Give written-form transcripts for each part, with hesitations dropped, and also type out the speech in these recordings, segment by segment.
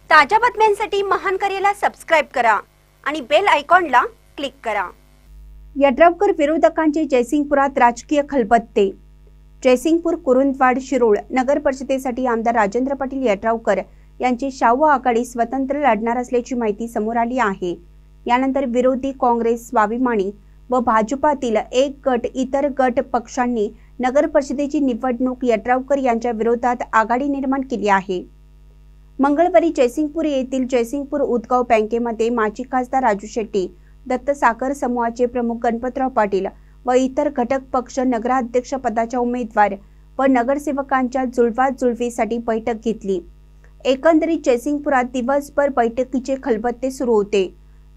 ताज्या बातम्यांसाठी महान करेला सबस्क्राइब करा आणि बेल आयकॉनला क्लिक करा। यड्रावकर विरोधकांचे जयसिंगपुरात राजकीय खलबत्ते। जयसिंगपूर कुरुंदवाड शिरोळ नगर परिषदेसाठी आमदार राजेंद्र पाटील यड्रावकर यांची शाहू आघाडी स्वतंत्र लढणार असल्याची माहिती समोर आली आहे। यानंतर विरोधी काँग्रेस, स्वाभिमानी व भाजपातील एक गट इतर गट पक्षांनी नगर परिषदेची निवडणूक यड्रावकर यांच्या विरोधात आघाडी निर्माण केली आहे। मंगळवारी जयसिंगपूर येथील जयसिंगपूर उदगाव बँकेमध्ये माजी खासदार राजू शेट्टी, दत्त साखर समूहाचे प्रमुख गणपतराव पाटील व इतर घटक पक्ष नगराध्यक्ष पदाच्या उमेदवार व नगरसेवकांच्या जुळवाजुळवीसाठी बैठक घेतली। एकंदरीत जयसिंगपुरात दिवसभर बैठकीचे खलबत्ते सुरू होते,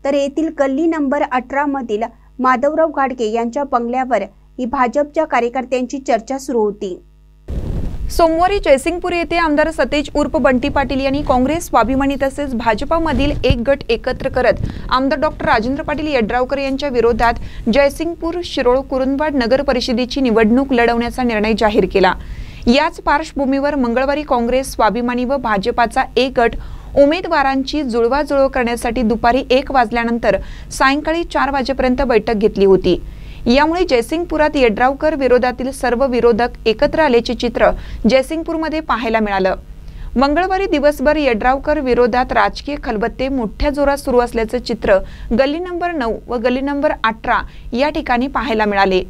तर येथील गल्ली नंबर 18 मधील माधवराव घाडगे यांच्या बंगल्यावर ही भाजपच्या कार्यकर्त्यांची चर्चा सुरू होती। सोमवारी जयसिंगपूर येथे आमदार सतेज उर्फ बंटी पाटील यांनी काँग्रेस, स्वाभिमानी तसेच भाजपामधील एक गट एकत्र करत आमदार डॉक्टर राजेंद्र पाटील यड्रावकर यांच्या विरोधात जयसिंगपूर शिरोळ कुरुंदवाड नगर परिषदेची निवडणूक लढवण्याचा निर्णय जाहीर केला। याच पार्श्वभूमीवर मंगळवारी काँग्रेस, स्वाभिमानी व भाजपाचा एक गट उमेदवारांची जुळवाजुळव करण्यासाठी दुपारी 1 वाजल्यानंतर सायंकाळी 4 वाजेपर्यंत बैठक घेतली होती। यामुळे जयसिंगपुरात यड्रावकर विरोधातील सर्व विरोधक एकत्र आल्याचे चित्र जयसिंगपूरमध्ये पाहायला मिळालं। मंगळवारी दिवसभर यड्रावकर विरोधात राजकीय खलबत्ते मोठ्या जोरात सुरू असल्याचे चित्र गल्ली नंबर 9 व गल्ली नंबर 18 या ठिकाणी पाहायला मिळाले।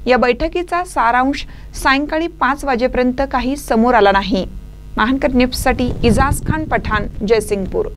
या बैठकीचा सारांश सायंकाळी 5 वाजेपर्यंत काही समोर आला नाही। महानकर न्यूजसाठी इजाज खान पठाण, जयसिंगपूर।